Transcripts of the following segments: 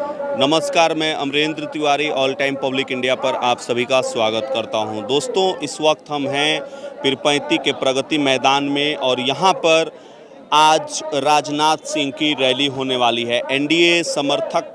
नमस्कार, मैं Amrendra Tiwari all time public India पर आप सभी का स्वागत करता हूं। दोस्तों, इस वक्त हम हैं पीरपैंती के प्रगति मैदान में और यहां पर आज राजनाथ सिंह की रैली होने वाली है। एनडीए समर्थक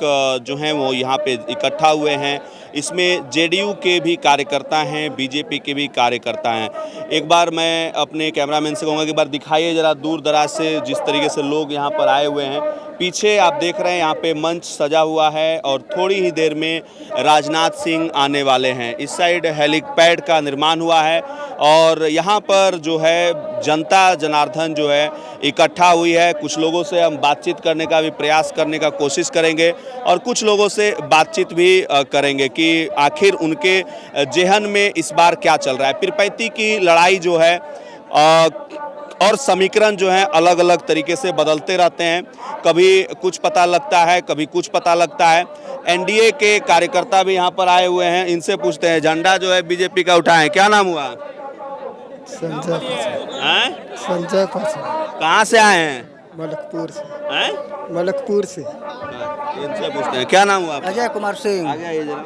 जो हैं वो यहां पे इकट्ठा हुए हैं। इसमें जेडीयू के भी कार्यकर्ता हैं, बीजेपी के भी कार्यकर्ता हैं। एक बार मैं अपने कैमरामैन से कहूँगा कि एक बार दिखाइए ज़रा दूर दराज से जिस तरीके से लोग यहाँ पर आए हुए हैं। पीछे आप देख रहे हैं यहाँ पे मंच सजा हुआ है और थोड़ी ही देर में राजनाथ सिंह आने वाले हैं। इस साइड हेलीपैड का निर्माण हुआ है और यहाँ पर जो है जनता जनार्दन जो है इकट्ठा हुई है। कुछ लोगों से हम बातचीत करने का भी प्रयास करने का कोशिश करेंगे और कुछ लोगों से बातचीत भी करेंगे कि आखिर उनके जेहन में इस बार क्या चल रहा है। पीरपैंती की लड़ाई जो है और समीकरण जो है अलग अलग तरीके से बदलते रहते हैं। कभी कुछ पता लगता है, कभी कुछ पता लगता है। एनडीए के कार्यकर्ता भी यहाँ पर आए हुए हैं, इनसे पूछते हैं। झंडा जो है बीजेपी का उठाएं, क्या नाम हुआ? संजय पाचन। हैं? संजय पाचन। कहाँ से आए हैं? मलकपुर से। हैं? मलकपुर से। इनसे पूछते हैं, क्या नाम हुआ आपका? अजय कुमार सिंह। आगे आइए जरा।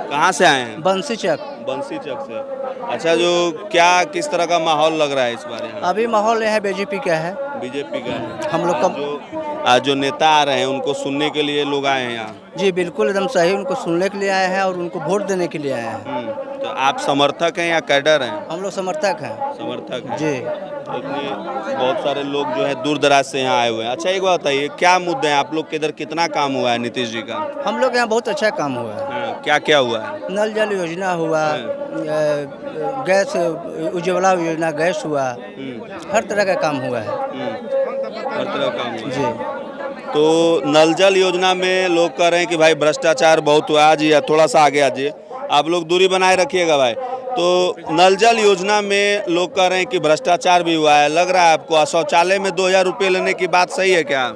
कहाँ से आए हैं? बंसी चक। बंसी चक से। अच्छा, जो क्या किस तरह का माहौल लग रहा है इस बार यहाँ? अभी माहौल यहाँ बीजेपी का है। बीजेपी का है। हम लोग आज जो नेता आ रहे हैं उनको सुनने के लिए लोग आए हैं यहाँ। जी बिल्कुल एकदम सही, उनको सुनने के लिए आए हैं और उनको वोट देने के लिए आए हैं। तो आप समर्थक हैं या कैडर हैं? हम लोग समर्थक हैं। समर्थक हैं जी। इतने बहुत सारे लोग जो है दूर दराज से यहाँ आए हुए हैं। अच्छा, एक बात बताइए, क्या मुद्दे हैं आप लोग के इधर? कितना काम हुआ है नीतीश जी का? हम लोग यहाँ बहुत अच्छा काम हुआ है। क्या क्या हुआ है? नल जल योजना हुआ, गैस उज्ज्वला योजना, गैस हुआ, हर तरह का काम हुआ है। हर तरह का काम हुआ है। जी। तो नल जल योजना में लोग कह रहे हैं कि भाई भ्रष्टाचार बहुत हुआ। आज या थोड़ा सा आगे आजिए, आप लोग दूरी बनाए रखिएगा भाई। तो नल जल योजना में लोग कह रहे हैं कि भ्रष्टाचार भी हुआ है। लग रहा है आपको शौचालय में 2000 रुपये लेने की बात सही है क्या?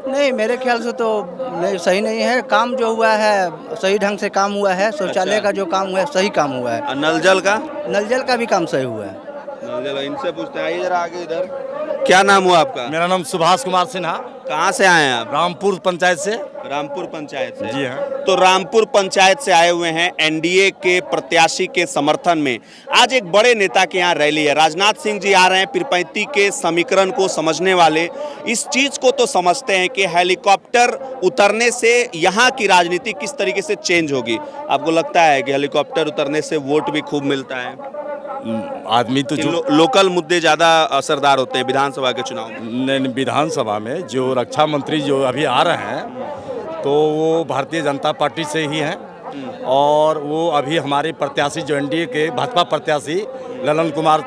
नहीं, मेरे ख्याल से तो नहीं, सही नहीं है। काम जो हुआ है सही ढंग से काम हुआ है। शौचालय का जो काम हुआ है सही काम हुआ है। और नल जल का? नल जल का भी काम सही हुआ है। नल जल, इनसे पूछते हैं। आइए जरा आगे इधर। क्या नाम हुआ आपका? मेरा नाम सुभाष कुमार सिन्हा, कहाँ से आए हैं आप? रामपुर पंचायत से। रामपुर पंचायत से? जी हाँ। तो रामपुर पंचायत से आए हुए हैं एनडीए के प्रत्याशी के समर्थन में। आज एक बड़े नेता के यहाँ रैली है। राजनाथ सिंह जी आ रहे हैं। पीरपैंती के समीकरण को समझने वाले इस चीज को तो समझते हैं कि हेलीकॉप्टर उतरने से यहाँ की राजनीति किस तरीके से चेंज होगी। आपको लगता है कि हेलीकॉप्टर उतरने से वोट भी खूब मिलता है? आदमी तो जो लोकल मुद्दे ज्यादा असरदार होते हैं विधानसभा के चुनाव में। विधानसभा में जो रक्षा मंत्री जो अभी आ रहे हैं तो वो भारतीय जनता पार्टी से ही हैं और वो अभी हमारे प्रत्याशी जो एनडीए के भाजपा प्रत्याशी ललन कुमार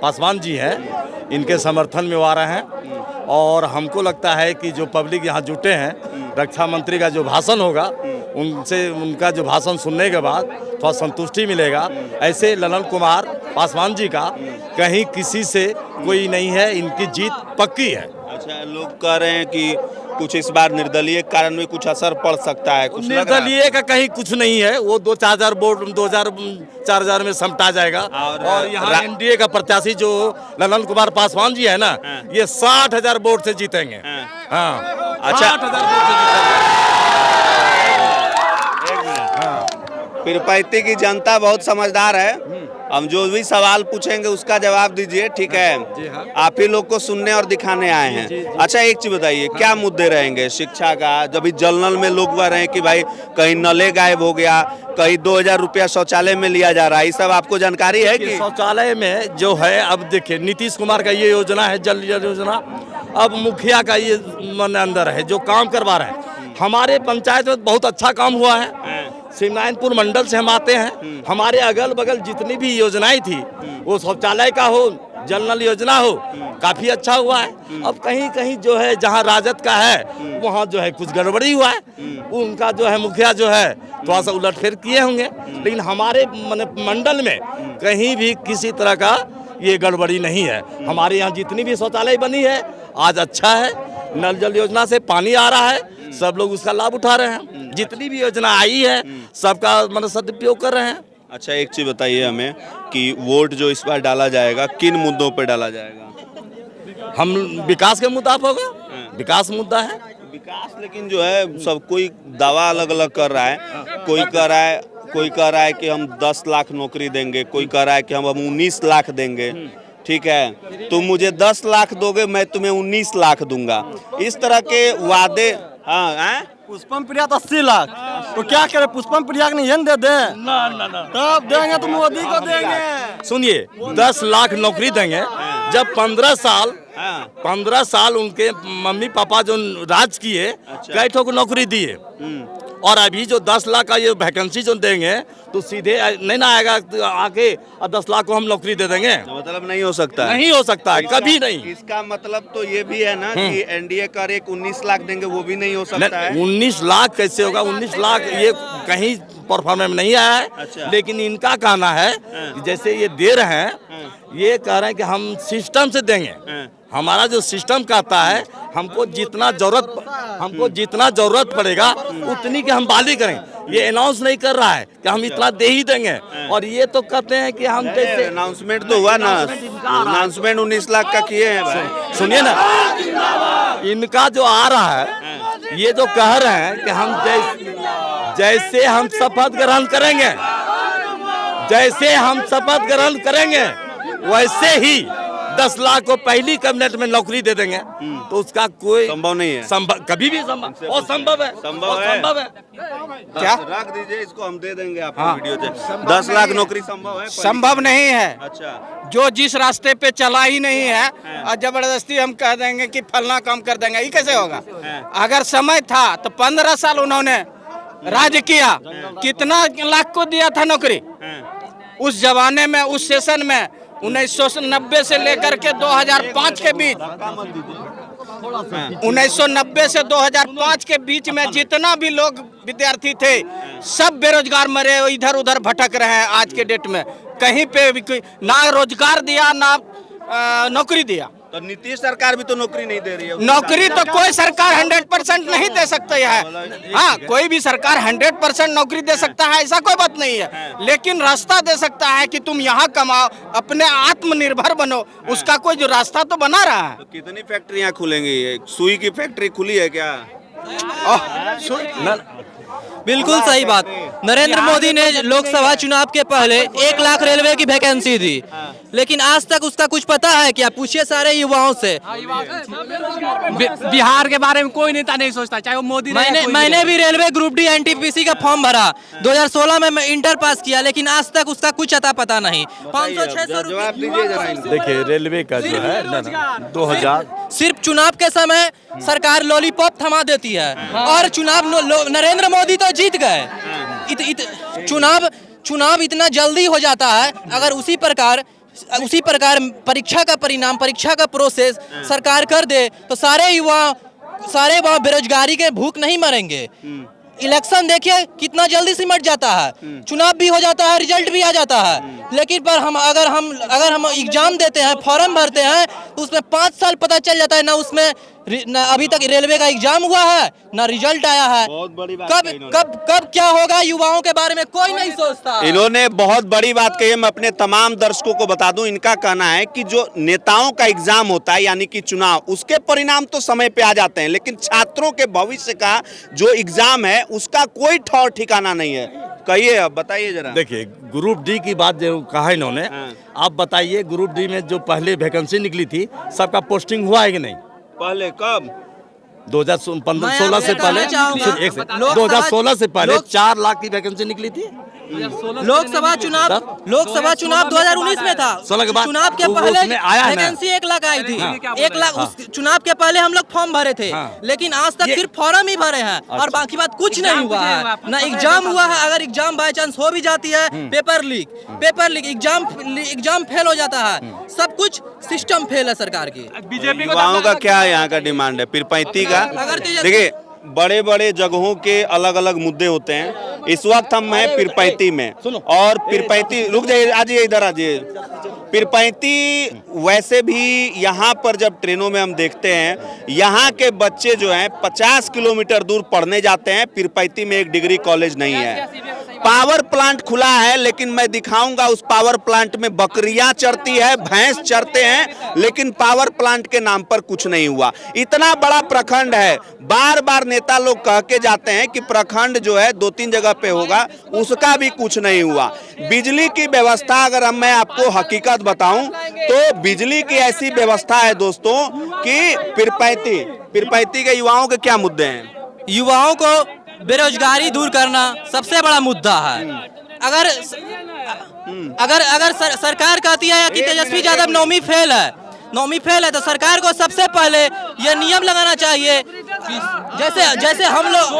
पासवान जी हैं, इनके समर्थन में वो आ रहे हैं। और हमको लगता है कि जो पब्लिक यहाँ जुटे हैं, रक्षा मंत्री का जो भाषण होगा उनसे, उनका जो भाषण सुनने के बाद थोड़ा संतुष्टि मिलेगा। ऐसे ललन कुमार पासवान जी का कहीं किसी से कोई नहीं है, इनकी जीत पक्की है। अच्छा, लोग कह रहे हैं कि कुछ इस बार निर्दलीय कारण में कुछ असर पड़ सकता है। कुछ निर्दलीय का कहीं कुछ नहीं है। वो 2-4 वोट 2000-4000 में समटा जाएगा। और यहाँ एनडीए का प्रत्याशी जो ललन कुमार पासवान जी है ना, ये 60,000 वोट से जीतेंगे। हाँ, अच्छा, 60,000 वोट से जीतेंगे। पीरपैंती की जनता बहुत समझदार है। हम जो भी सवाल पूछेंगे उसका जवाब दीजिए, ठीक है? आप ही लोग को सुनने और दिखाने आए हैं। अच्छा, एक चीज बताइए, क्या मुद्दे रहेंगे? शिक्षा का, जब जल में लोग कह रहे हैं कि भाई कहीं नले गायब हो गया, कहीं 2000 रुपया शौचालय में लिया जा रहा है, ये सब आपको जानकारी है कि? शौचालय में जो है, अब देखिए नीतीश कुमार का ये योजना है, जल योजना। अब मुखिया का ये मन अंदर है जो काम करवा रहे हैं। हमारे पंचायत में बहुत अच्छा काम हुआ है। शिवनारायणपुर मंडल से हम आते हैं। हमारे अगल बगल जितनी भी योजनाएं थी, वो शौचालय का हो, जल नल योजना हो, काफी अच्छा हुआ है। अब कहीं कहीं जो है जहां राजद का है वहां जो है कुछ गड़बड़ी हुआ है। उनका जो है मुखिया जो है थोड़ा सा उलटफेर किए होंगे, लेकिन हमारे मंडल में कहीं भी किसी तरह का ये गड़बड़ी नहीं है। हमारे यहाँ जितनी भी शौचालय बनी है आज अच्छा है। नल जल योजना से पानी आ रहा है, सब लोग उसका लाभ उठा रहे हैं। जितनी भी योजना आई है सबका मतलब सदुपयोग कर रहे हैं। अच्छा, एक चीज बताइए हमें कि वोट जो इस बार डाला जाएगा किन मुद्दों पर डाला जाएगा? हम विकास के मुद्दा पर होगा, विकास मुद्दा है। विकास लेकिन जो है सब कोई दावा अलग अलग कर रहा है। कोई कह रहा है कि हम 10 लाख नौकरी देंगे, कोई कह रहा है कि हम 19 लाख देंगे। ठीक है, तुम मुझे 10 लाख दोगे, मैं तुम्हें 19 लाख दूंगा। इस तरह के वादे। हाँ, पुष्पम प्रिया तो 80 लाख, तो क्या करे, पुष्पम प्रिया को नहीं दे दे तब देंगे तो मोदी को देंगे। सुनिए, 10 लाख नौकरी देंगे जब 15 साल उनके मम्मी पापा जो राज किए, कई ठो को नौकरी दिए। और अभी जो 10 लाख का ये वैकेंसी जो देंगे तो सीधे नहीं ना आएगा आके और 10 लाख को हम नौकरी दे देंगे, मतलब नहीं हो सकता है। नहीं हो सकता है, कभी नहीं। इसका मतलब तो ये भी है ना कि एनडीए का एक 19 लाख देंगे, वो भी नहीं हो सकता है। 19 लाख कैसे होगा? 19 लाख ये कहीं परफॉर्मेंस में नहीं आया है। अच्छा। लेकिन इनका कहना है कि जैसे ये दे रहे हैं, ये कह रहे हैं कि हम सिस्टम से देंगे। हमारा जो सिस्टम कहता है हमको जितना जरूरत पड़ेगा उतनी की हम बाली करें। ये अनाउंस नहीं कर रहा है कि हम इतना दे ही देंगे, और ये तो कहते हैं कि हम जैसे अनाउंसमेंट तो हुआ ना, अनाउंसमेंट 19 लाख का किए हैं भाई। सुनिए ना, इनका जो आ रहा है, ये जो कह रहे हैं कि हम जैसे हम शपथ ग्रहण करेंगे वैसे ही 10 लाख को पहली कैबिनेट में नौकरी दे देंगे, तो उसका कोई संभव नहीं है। कभी भी संभव है। क्या रख दीजिए इसको, हम दे देंगे आपको वीडियो से। 10 लाख नौकरी संभव है? संभव नहीं है। अच्छा, जो जिस रास्ते पे चला ही नहीं है और जबरदस्ती हम कह देंगे कि फलना काम कर देंगे, ये कैसे होगा? अगर समय था तो 15 साल उन्होंने राज किया, कितना लाख को दिया था नौकरी उस जमाने में, उस सेशन में 1990 से लेकर के 2005 के बीच, 1990 से 2005 के बीच में जितना भी लोग विद्यार्थी थे सब बेरोजगार मरे, इधर उधर भटक रहे हैं। आज के डेट में कहीं पे भी ना रोजगार दिया ना नौकरी दिया। तो नीतीश सरकार भी तो नौकरी नहीं दे रही है। नौकरी तो कोई सरकार 100% नहीं दे सकती है। हाँ, कोई भी सरकार 100% नौकरी दे सकता है, ऐसा कोई बात नहीं है, लेकिन रास्ता दे सकता है कि तुम यहाँ कमाओ, अपने आत्मनिर्भर बनो, उसका कोई जो रास्ता तो बना रहा है। तो कितनी फैक्ट्रियाँ खुलेंगी? सुई की फैक्ट्री खुली है क्या? बिल्कुल सही बात। नरेंद्र मोदी ने लोकसभा चुनाव के पहले 1 लाख रेलवे की वैकेंसी दी, लेकिन आज तक उसका कुछ पता है क्या? पूछिए सारे युवाओं से। बिहार के बारे में कोई नेता नहीं सोचता, चाहे वो मोदी। मैंने भी रेलवे ग्रुप डी एनटीपीसी का फॉर्म भरा 2016 में, मैं इंटर पास किया, लेकिन आज तक उसका कुछ अता पता नहीं। 500-600 रुपये। देखिए, रेलवे का जो है 2000 सिर्फ चुनाव के समय सरकार लॉलीपॉप थमा देती है, और चुनाव नरेंद्र मोदी तो जीत गए। चुनाव इतना जल्दी हो जाता है। अगर उसी प्रकार परीक्षा का परिणाम, परीक्षा का प्रोसेस सरकार कर दे तो सारे युवा बेरोजगारी के भूख नहीं मरेंगे। इलेक्शन देखिए कितना जल्दी सिमट जाता है, चुनाव भी हो जाता है, रिजल्ट भी आ जाता है, लेकिन पर अगर हम एग्जाम देते हैं, फॉर्म भरते हैं, तो उसमें 5 साल पता चल जाता है ना उसमें अभी तक रेलवे का एग्जाम हुआ है ना रिजल्ट आया है। बहुत बड़ी बात कब क्या होगा युवाओं के बारे में कोई नहीं सोचता। इन्होंने बहुत बड़ी बात कही है। मैं अपने तमाम दर्शकों को बता दूं, इनका कहना है कि जो नेताओं का एग्जाम होता है यानी कि चुनाव, उसके परिणाम तो समय पे आ जाते हैं, लेकिन छात्रों के भविष्य का जो एग्जाम है उसका कोई ठौर ठिकाना नहीं है। कहिए, अब बताइए जरा। देखिए, ग्रुप डी की बात जो कहा इन्होंने, आप बताइए, ग्रुप डी में जो पहले वैकेंसी निकली थी सबका पोस्टिंग हुआ है कि नहीं? पहले कब? 2016 से पहले, 2016 से पहले 4 लाख की वैकेंसी निकली थी। लोकसभा चुनाव 2019 में था। चुनाव के पहले वैकेंसी 1 लाख आई थी। 1 लाख उस चुनाव के पहले हम लोग फॉर्म भरे थे, लेकिन आज तक सिर्फ फॉर्म ही भरे हैं और बाकी बात कुछ नहीं हुआ है, ना एग्जाम हुआ है। अगर एग्जाम बाय चांस हो भी जाती है, पेपर लीक, एग्जाम फेल हो जाता है, सब कुछ सिस्टम फेल है सरकार की। युवाओं का क्या यहाँ का डिमांड है? पीरपैंती का देखिए, बड़े बड़े जगहों के अलग अलग मुद्दे होते हैं। इस वक्त हम हैं पीरपैंती में, और पीरपैंती, रुक जाइए, आ जाइए इधर, आ जाइए। पीरपैंती वैसे भी यहाँ पर जब ट्रेनों में हम देखते हैं, यहाँ के बच्चे जो हैं 50 किलोमीटर दूर पढ़ने जाते हैं। पीरपैंती में एक डिग्री कॉलेज नहीं है। पावर प्लांट खुला है, लेकिन मैं दिखाऊंगा उस पावर प्लांट में बकरियां चरती है, भैंस चरते हैं, लेकिन पावर प्लांट के नाम पर कुछ नहीं हुआ। इतना बड़ा प्रखंड है, बार बार नेता लोग कह के जाते हैं कि प्रखंड जो है 2-3 जगह पे होगा, उसका भी कुछ नहीं हुआ। बिजली की व्यवस्था अगर मैं आपको हकीकत बताऊं तो बिजली की ऐसी व्यवस्था है दोस्तों कि पीरपैंती के युवाओं के क्या मुद्दे हैं? युवाओं को बेरोजगारी दूर करना सबसे बड़ा मुद्दा है। अगर सरकार कहती है कि तेजस्वी यादव नौवीं फेल है तो सरकार को सबसे पहले ये नियम लगाना चाहिए। जैसे हम लोग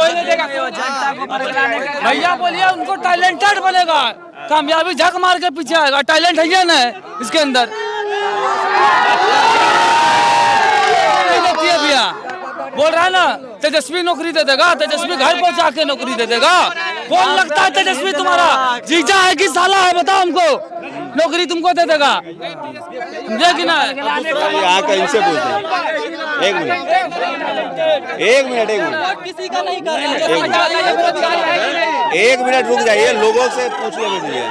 भैया बोलिए उनको टैलेंटेड बनेगा, कामयाबी झक मार के पीछे आएगा। टैलेंट है ना इसके अंदर। भैया बोल रहा है ना तेजस्वी नौकरी दे देगा, तेजस्वी घर पहुंचा के नौकरी दे देगा। कौन लगता है तेजस्वी तुम्हारा? जीजा है कि साला है? बताओ हमको, नौकरी तुमको दे देगा। समझे कि ना? यहाँ का इनसे पूछते हैं। एक मिनट किसी का नहीं कर एक मिनट रुक जाइए, लोगों से पूछ लेने दीजिए।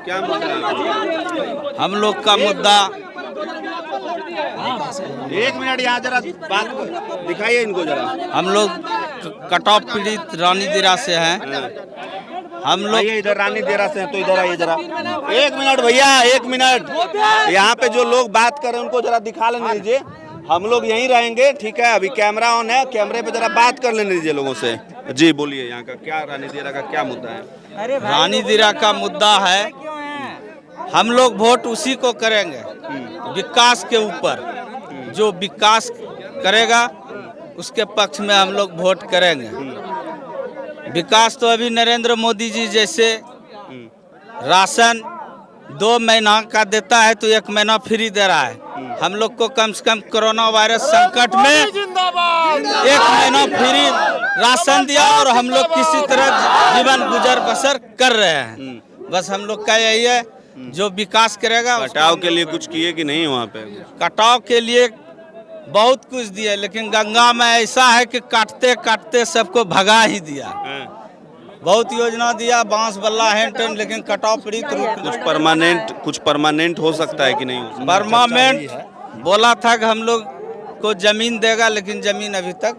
क्या मुद्दा है? हम लोग का मुद्दा, एक मिनट यहाँ जरा बात दिखाइए इनको जरा। हम लोग कटाव पीड़ित रानी दिरा से हैं। हम लोग इधर रानी दिरा से हैं तो इधर आइए जरा। एक मिनट भैया, एक मिनट। यहाँ पे जो लोग बात कर रहे हैं उनको जरा दिखा लेने दीजिए। हम लोग यहीं रहेंगे, ठीक है? अभी कैमरा ऑन है, कैमरे पे जरा बात कर लेने दीजिए लोगों से। जी बोलिए, यहाँ का क्या, रानी दिरा का क्या मुद्दा है? रानी दिरा का मुद्दा है, हम लोग वोट उसी को करेंगे विकास के ऊपर। जो विकास करेगा उसके पक्ष में हम लोग वोट करेंगे। विकास तो अभी नरेंद्र मोदी जी जैसे राशन 2 महीना का देता है तो 1 महीना फ्री दे रहा है। हम लोग को कम से कम कोरोना वायरस संकट में 1 महीना फ्री राशन दिया और हम लोग किसी तरह जीवन गुजर बसर कर रहे हैं। बस हम लोग का यही है, जो विकास करेगा। कटाव के लिए कुछ किए कि नहीं? वहाँ पे कटाव के लिए बहुत कुछ दिया, लेकिन गंगा में ऐसा है कि काटते काटते सबको भगा ही दिया। बहुत योजना दिया, बांस बल्ला हैंड, लेकिन कटाव पीड़ित कुछ परमानेंट हो सकता है कि नहीं? परमानेंट बोला था कि हम लोग को जमीन देगा, लेकिन जमीन अभी तक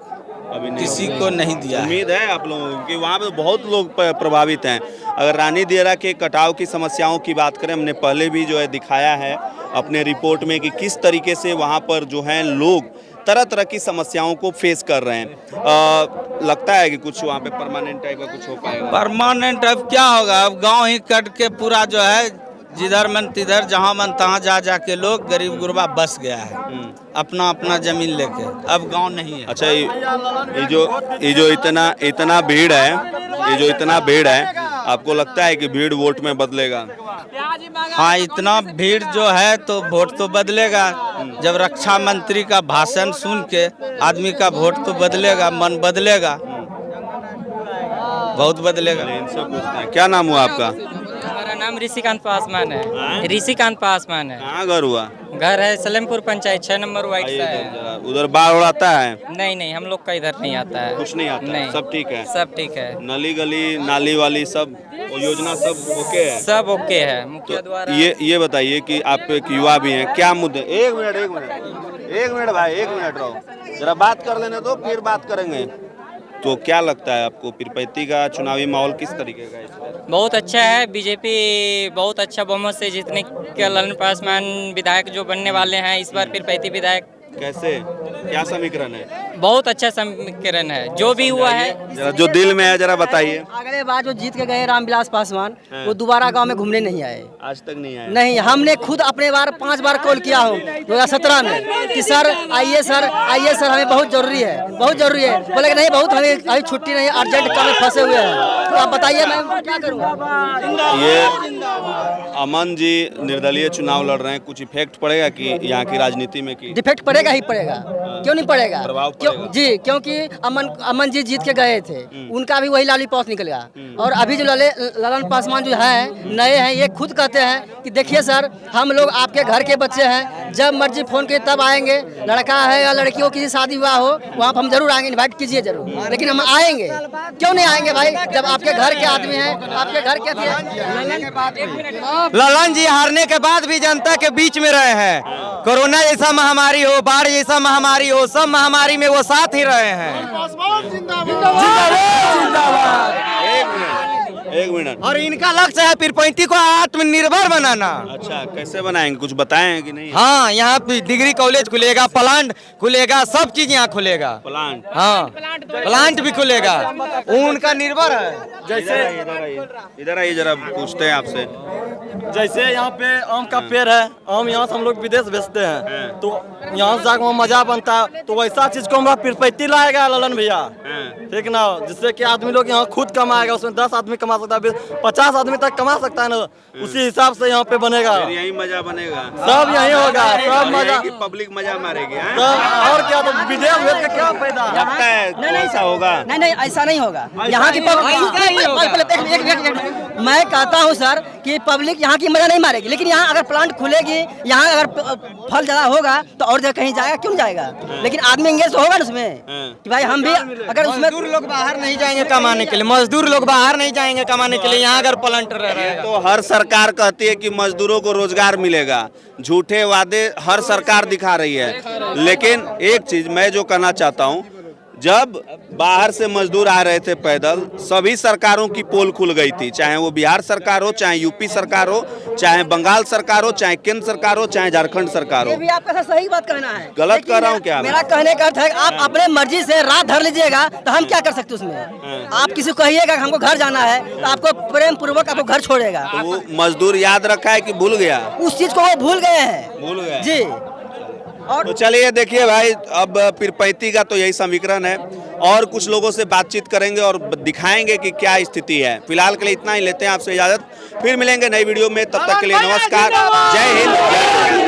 किसी को नहीं दिया। उम्मीद है आप लोगों की? वहाँ पे बहुत लोग प्रभावित हैं। अगर रानी दिरा के कटाव की समस्याओं की बात करें, हमने पहले भी जो है दिखाया है अपने रिपोर्ट में कि किस तरीके से वहाँ पर जो है लोग तरह तरह की समस्याओं को फेस कर रहे हैं। लगता है कि कुछ वहाँ पे परमानेंट टाइप का कुछ हो पाएगा? परमानेंट अब क्या होगा? अब गांव ही कट के पूरा जो है जिधर मन तिधर, जहाँ मन तहाँ जा के लोग गरीब गुरबा बस गया है अपना अपना जमीन लेके। अब गांव नहीं है। अच्छा, ये जो इतना भीड़ है, आपको लगता है कि भीड़ वोट में बदलेगा? हाँ, इतना भीड़ जो है तो वोट तो बदलेगा। जब रक्षा मंत्री का भाषण सुन के आदमी का वोट तो बदलेगा, मन बदलेगा, बहुत बदलेगा। इनसे पूछते हैं, क्या नाम हुआ आपका? हमारा नाम ऋषिकांत पासवान है। ऋषिकांत पासवान है। कहाँ घर हुआ? घर है सलेमपुर पंचायत 6 नंबर वाइट सा है। उधर बाढ़ आता है? नहीं, हम लोग का इधर नहीं आता है। कुछ नहीं आता? नहीं, सब ठीक है? सब ठीक है। नली गली नाली वाली सब योजना सब ओके है? सब ओके है। मुखिया द्वारा ये बताइए कि आप एक युवा भी हैं, क्या मुद्दे? एक मिनट भाई, 1 मिनट रहो, जरा बात कर लेने दो, फिर बात करेंगे। तो क्या लगता है आपको पीरपैंती का चुनावी माहौल किस तरीके का है? बहुत अच्छा है। बीजेपी बहुत अच्छा बहुमत से जीतने के ललन पासवान विधायक जो बनने वाले हैं इस बार पीरपैंती विधायक। कैसे, क्या समीकरण है? बहुत अच्छा समीकरण है, जो भी हुआ है। जरा जो दिल में है जरा बताइए। अगले बार जो जीत के गए रामविलास पासवान, वो दोबारा गांव में घूमने नहीं आए। आज तक नहीं आए? नहीं, हमने खुद अपने 5 बार कॉल किया हूँ 2017 में कि सर आइए सर, हमें बहुत जरूरी है। बोले नहीं, बहुत हमें अभी छुट्टी नहीं, अर्जेंट काम में फंसे हुए हैं। तो आप बताइए मैं क्या करूँ? अमन जी निर्दलीय चुनाव लड़ रहे हैं, कुछ इफेक्ट पड़ेगा कि यहाँ की राजनीति में कि डिफेक्ट पड़ेगा ही पड़ेगा, क्यों नहीं पड़ेगा? प्रभाव क्यों पड़ेगा। जी, क्योंकि अमन जी जीत के गए थे, उनका भी वही लॉलीपॉप निकलेगा। और अभी जो ललन पासवान जो है नए हैं, ये खुद कहते हैं कि देखिए सर, हम लोग आपके घर के बच्चे हैं, जब मर्जी फोन के तब आएंगे, लड़का है या लड़की हो, किसी शादी विवाह हो, वहाँ पर हम जरूर आएंगे, इन्वाइट कीजिए जरूर, लेकिन हम आएंगे। क्यों नहीं आएंगे भाई, जब आपके घर के आदमी हैं, आपके घर के ललन जी हारने के बाद भी जनता के बीच में रहे हैं। कोरोना जैसा महामारी हो, बाढ़ जैसा महामारी हो, सब महामारी में वो साथ ही रहे हैं। एक मिनट। और इनका लक्ष्य है पीरपैंती को आत्मनिर्भर बनाना। अच्छा, कैसे बनाएंगे, कुछ बताएं कि नहीं? हाँ, यहाँ पे डिग्री कॉलेज खुलेगा, प्लांट खुलेगा, सब चीज यहाँ खुलेगा। प्लांट? हाँ, प्लांट भी खुलेगा, उनका निर्भर है। जैसे इधर आइए जरा, पूछते हैं आपसे। जैसे यहाँ पे आम का पेड़ है, आम यहाँ से हम लोग विदेश भेजते हैं, तो यहाँ से जाकर मजा बनता है, तो वैसा चीज को हमारा पीरपैंती लाएगा ललन भैया, ठीक ना, जिससे कि आदमी लोग यहाँ खुद कमाएगा, उसमें 10 आदमी कमा सकता है, 50 आदमी तक कमा सकता है ना, उसी हिसाब से यहाँ पे बनेगा। यही मजा बनेगा, सब यही होगा, सब मजा, पब्लिक मजा मारेगी। और क्या, तो विदेश भेज के क्या फायदा? लगता है ऐसा होगा? नहीं, ऐसा नहीं होगा। यहाँ की मैं कहता हूँ सर कि पब्लिक यहाँ की मजा नहीं मारेगी, लेकिन यहाँ अगर प्लांट खुलेगी, यहाँ अगर फल ज्यादा होगा तो और जगह कहीं जाएगा, क्यों जाएगा? लेकिन आदमी एंगेज होगा ना उसमें कि भाई हम भी, अगर उसमें मजदूर लोग बाहर नहीं जाएंगे कमाने के लिए, मजदूर लोग बाहर नहीं जाएंगे कमाने के लिए, यहाँ अगर प्लांट रह रहे हैं। तो हर सरकार कहती है कि मजदूरों को रोजगार मिलेगा, झूठे वादे हर सरकार दिखा रही है। लेकिन एक चीज मैं जो कहना चाहता हूँ, जब बाहर से मजदूर आ रहे थे पैदल, सभी सरकारों की पोल खुल गई थी, चाहे वो बिहार सरकार हो, चाहे यूपी सरकार हो, चाहे बंगाल सरकार हो, चाहे केंद्र सरकार हो, चाहे झारखंड सरकार हो। ये भी आपका सही बात कहना है, गलत कह रहा हूँ क्या? मेरा कहने का अर्थ है आप अपने मर्जी से रात धर लीजिएगा, तो हम क्या कर सकते उसमें? आप किसी को कहिएगा हमको घर जाना है, तो आपको प्रेम पूर्वक आपको घर छोड़ेगा। तो वो मजदूर याद रखा है कि भूल गया? उस चीज को वो भूल गए हैं। भूल गए जी। और तो चलिए देखिए भाई, अब पीरपैंती का तो यही समीकरण है, और कुछ लोगों से बातचीत करेंगे और दिखाएंगे कि क्या स्थिति है। फिलहाल के लिए इतना ही, लेते हैं आपसे इजाजत, फिर मिलेंगे नई वीडियो में, तब तक के लिए नमस्कार, जय हिंद।